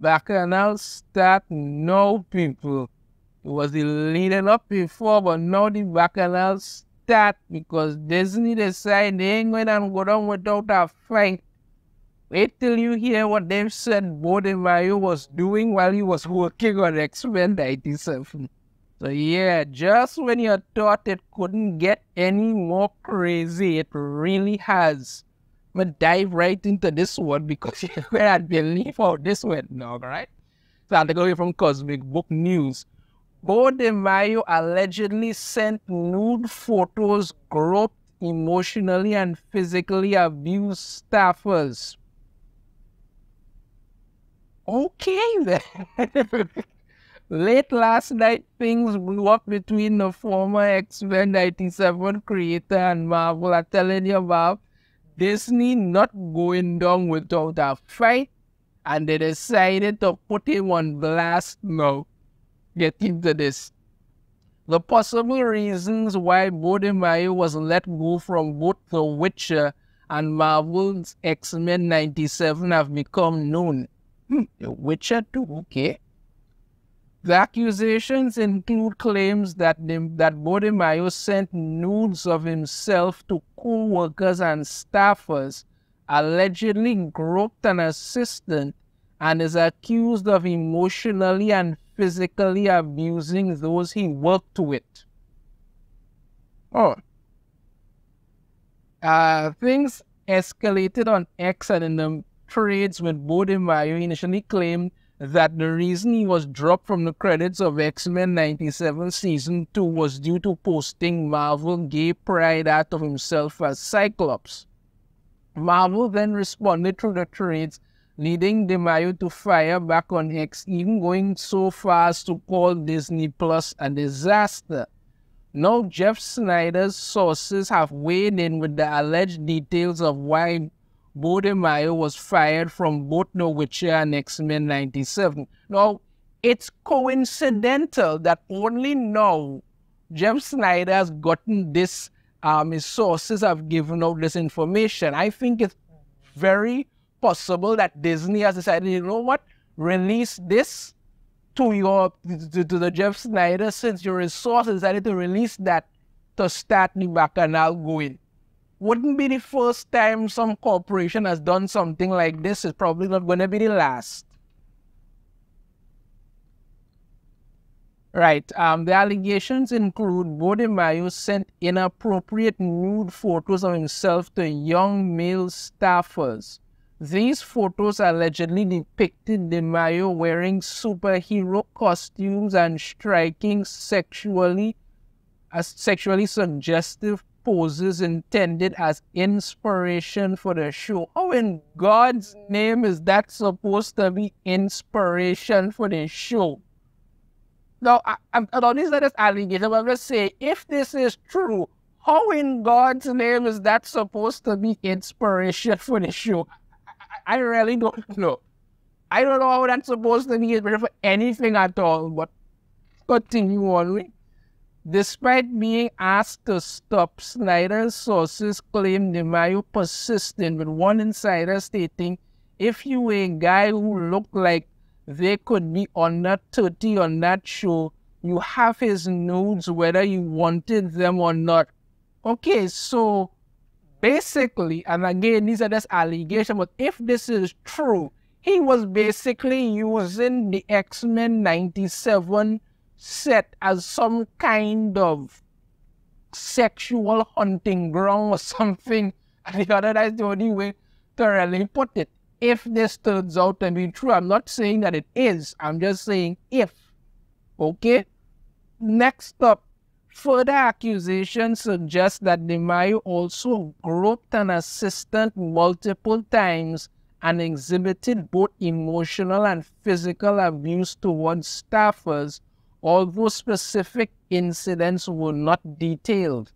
Bacchanal start now, people. It was the leading up before, but now the Bacchanal start because Disney decided they ain't going to go down without a fight. Wait till you hear what they've said Beau DeMayo was doing while he was working on X-Men 97. So yeah, just when you thought it couldn't get any more crazy, it really has. But dive right into this one because you cannot believe how this went now, right? So I'll take away from Cosmic Book News. Beau DeMayo allegedly sent nude photos, groped, emotionally and physically abused staffers. Okay then. Late last night, things blew up between the former X-Men 97 creator and Marvel. I'm telling you about Disney not going down without a fight, and they decided to put him on blast now. Get into this. The possible reasons why Beau DeMayo was let go from both The Witcher and Marvel's X-Men 97 have become known. The Witcher 2, okay. The accusations include claims that Beau DeMayo sent nudes of himself to co-workers and staffers, allegedly groped an assistant, and is accused of emotionally and physically abusing those he worked with. Things escalated on X, and in the trades with Beau DeMayo initially claimed that the reason he was dropped from the credits of X-Men 97 Season 2 was due to posting Marvel gay pride art of himself as Cyclops. Marvel then responded through the trades, leading DeMayo to fire back on X, even going so far as to call Disney Plus a disaster. Now Jeff Snyder's sources have weighed in with the alleged details of why Beau DeMayo was fired from both The Witcher and X-Men 97. Now, it's coincidental that only now Jeff Snyder has gotten this, his sources have given out this information. I think it's very possible that Disney has decided, you know what, release this to the Jeff Snyder, since your resources decided to release that to start the Bacchanal going. Wouldn't be the first time some corporation has done something like this. It's probably not going to be the last. Right. The allegations include Beau DeMayo sent inappropriate nude photos of himself to young male staffers. These photos allegedly depicted DeMayo wearing superhero costumes and striking sexually suggestive poses intended as inspiration for the show. How in God's name is that supposed to be inspiration for the show? Now, I'm not these are just allegations, but I'm just saying, if this is true, how in God's name is that supposed to be inspiration for the show? I really don't know. I don't know how that's supposed to be inspiration for anything at all, but continue on. Despite being asked to stop, Snyder's sources claim DeMayo persisted, with one insider stating, if you were a guy who looked like they could be under 30 on that show, you have his nudes whether you wanted them or not. Okay, so basically, and again, these are just allegations, but if this is true, he was basically using the X-Men 97 set as some kind of sexual hunting ground or something. And the other, that's the only way to really put it. If this turns out to be true, I'm not saying that it is. I'm just saying if. Okay? Next up, further accusations suggest that DeMayo also groped an assistant multiple times and exhibited both emotional and physical abuse towards staffers, although specific incidents were not detailed.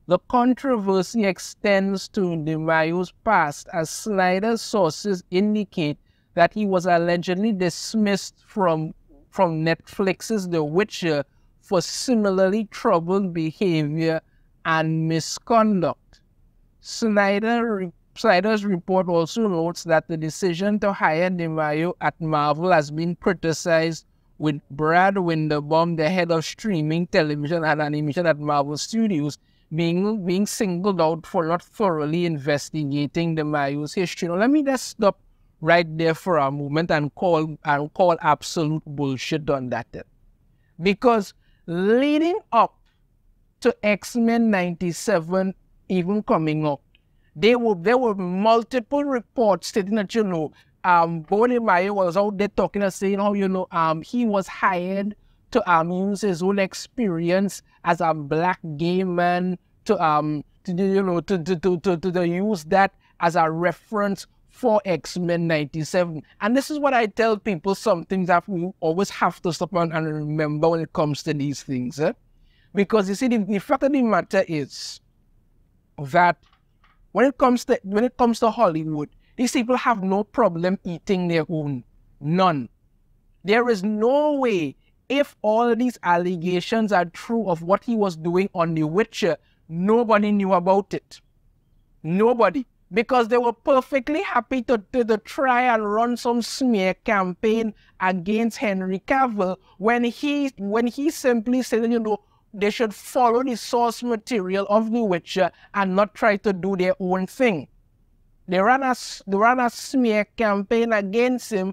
The controversy extends to DeMayo's past, as Snyder's sources indicate that he was allegedly dismissed from Netflix's The Witcher for similarly troubled behavior and misconduct. Snyder Snyder's report also notes that the decision to hire DeMayo at Marvel has been criticized, with Brad Winderbaum, the head of streaming, television, and animation at Marvel Studios, being singled out for not thoroughly investigating DeMayo's history. Now, let me just stop right there for a moment and call absolute bullshit on that. Because leading up to X-Men 97 even coming up, there were multiple reports stating that, Beau DeMayo was out there talking and saying how, he was hired to use his own experience as a black gay man to use that as a reference for X-Men 97. And this is what I tell people, some things that we always have to stop and remember when it comes to these things. Because you see, the fact of the matter is that when it comes to Hollywood, these people have no problem eating their own. None. There is no way, if all these allegations are true of what he was doing on The Witcher, nobody knew about it. Nobody. Because they were perfectly happy to try and run some smear campaign against Henry Cavill when he simply said, they should follow the source material of The Witcher and not try to do their own thing. They ran a smear campaign against him,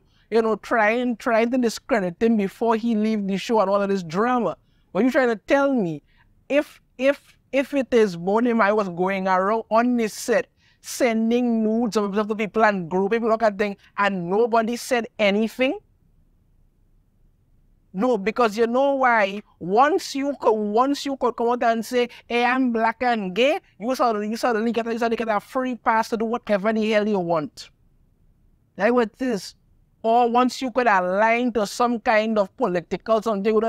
trying to discredit him before he leave the show and all of this drama. But you're trying to tell me, if it is Beau DeMayo was going around on this set, sending nudes of the people and groping people, and nobody said anything? No, because you know why? Once you could come out and say, hey, I'm black and gay, you suddenly get a free pass to do whatever the hell you want. Like what this? Or once you could align to some kind of political something,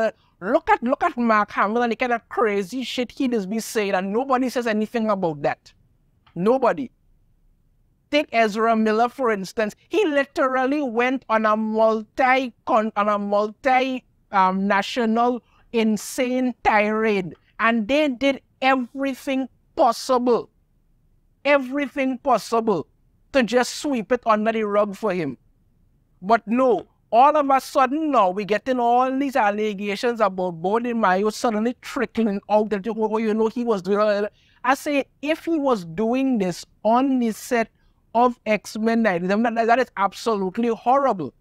look at Mark Hamill and the kind of crazy shit he just be saying, and nobody says anything about that. Nobody. Take Ezra Miller, for instance. He literally went on a national insane tirade, and they did everything possible to just sweep it under the rug for him. But no, all of a sudden now we're getting all these allegations about Beau DeMayo suddenly trickling out that he was doing. I say, if he was doing this on the set of X-Men 97, that is absolutely horrible.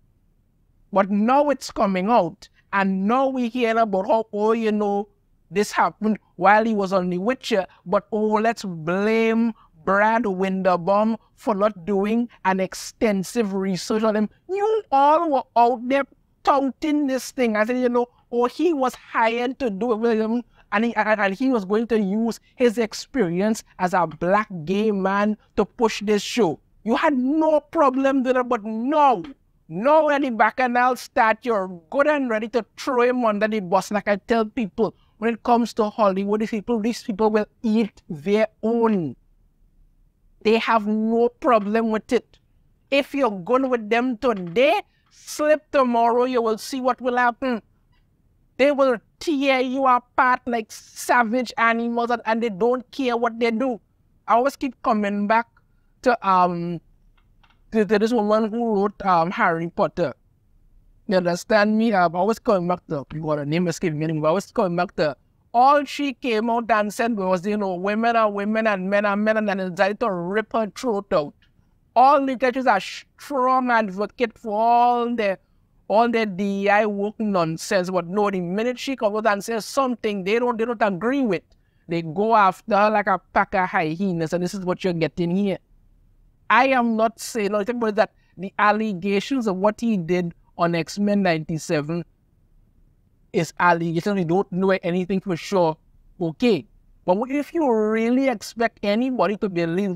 But now it's coming out, and now we hear about how, this happened while he was on The Witcher, but let's blame Brad Winderbaum for not doing an extensive research on him. You all were out there touting this thing. I said, he was hired to do it with him, and he was going to use his experience as a black gay man to push this show. You had no problem with it, but no. Now when the bacchanal start, you're good and ready to throw him under the bus. Like I tell people, when it comes to Hollywood, these people will eat their own. They have no problem with it. If you're good with them today, slip tomorrow, you will see what will happen. They will tear you apart like savage animals, and they don't care what they do. I always keep coming back to this woman who wrote Harry Potter. You understand me? I'm always coming back to, her name escaping me anymore, but I was coming back to, all she came out and said was, women are women and men are men, and then decided to rip her throat out. All the judges are strong advocate for all their DEI woke nonsense, but no, the minute she comes out and says something they don't agree with, they go after her like a pack of hyenas, and this is what you're getting here. I am not saying nothing but that the allegations of what he did on X-Men 97 is allegations. We don't know anything for sure. Okay. But if you really expect anybody to believe,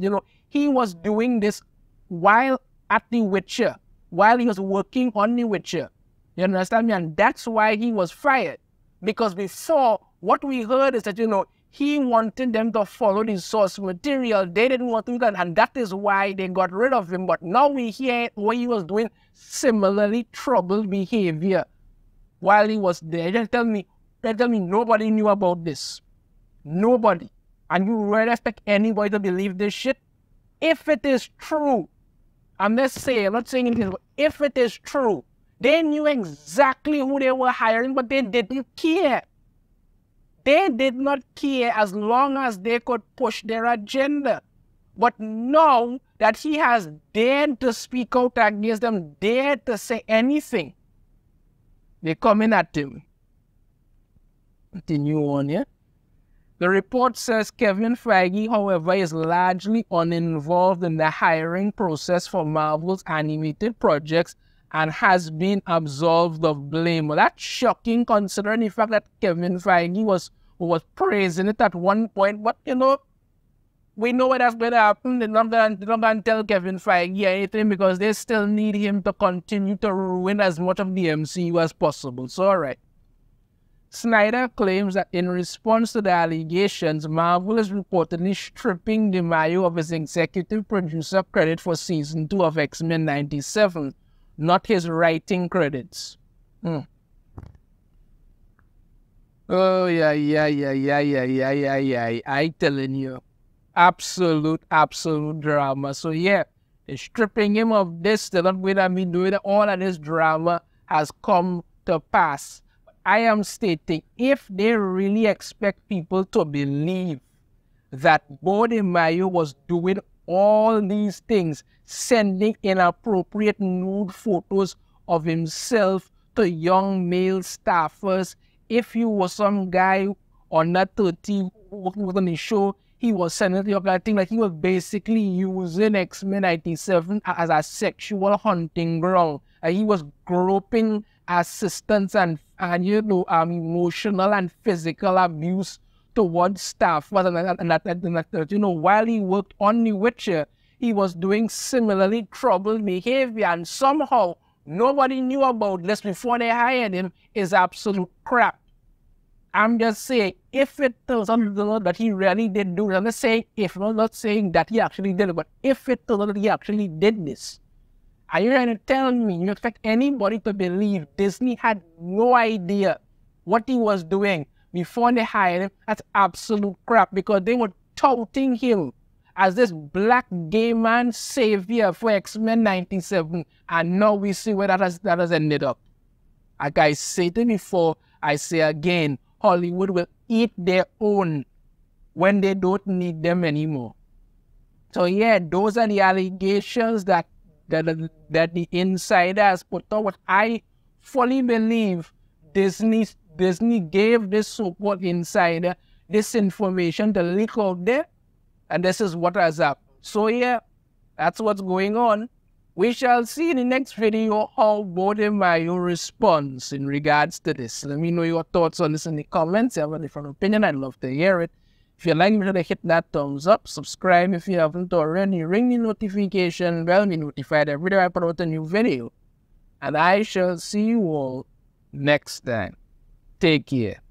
he was doing this while at The Witcher, while he was working on The Witcher. You understand me? And that's why he was fired. Because before, what we heard is that, he wanted them to follow the source material. They didn't want to do that, and that is why they got rid of him. But now we hear what he was doing similarly troubled behavior while he was there. They tell me nobody knew about this. Nobody. And you really expect anybody to believe this shit? if it is true, I'm not saying anything, but if it is true, they knew exactly who they were hiring, but they didn't care. They did not care as long as they could push their agenda. But now that he has dared to speak out against them, dared to say anything, they're coming at him. Continue on, yeah? The report says Kevin Feige, however, is largely uninvolved in the hiring process for Marvel's animated projects and has been absolved of blame. Well, that's shocking considering the fact that Kevin Feige was praising it at one point. But, you know, we know what that's going to happen. They're not going to tell Kevin Feige anything because they still need him to continue to ruin as much of the MCU as possible. So, all right. Snyder claims that in response to the allegations, Marvel is reportedly stripping DeMayo of his executive producer credit for Season 2 of X-Men 97, not his writing credits. Oh, yeah. I telling you. Absolute drama. So, yeah, they're stripping him of this. They're not going to be doing it. All of this drama has come to pass. I am stating, if they really expect people to believe that Beau DeMayo was doing all these things, sending inappropriate nude photos of himself to young male staffers, if you were some guy on that 30 working on the show, he was sending the other thing, like he was basically using X-Men 97 as a sexual hunting ground. He was groping assistants and you know, emotional and physical abuse towards staff. And you know, while he worked on The Witcher, he was doing similarly troubled behavior, and somehow nobody knew about this before they hired him. Is absolute crap. I'm just saying, if it turns out that he really did do it, I'm not saying if, I'm not saying that he actually did it, but if it turns out that he actually did this, are you trying to tell me you expect anybody to believe Disney had no idea what he was doing before they hired him? That's absolute crap, because they were touting him as this black gay man savior for X-Men 97, and now we see where that has ended up. Like I said before, I say again, Hollywood will eat their own when they don't need them anymore. So yeah, those are the allegations that the insider has put out. What I fully believe Disney gave this so-called insider this information to leak out there, and this is what has happened. So yeah, that's what's going on. We shall see in the next video how Beau DeMayo responds in regards to this. Let me know your thoughts on this in the comments. If you have a different opinion, I'd love to hear it. If you like, make sure to hit that thumbs up. Subscribe if you haven't already. Ring the notification bell to be notified every time I put out a new video. And I shall see you all next time. Take care.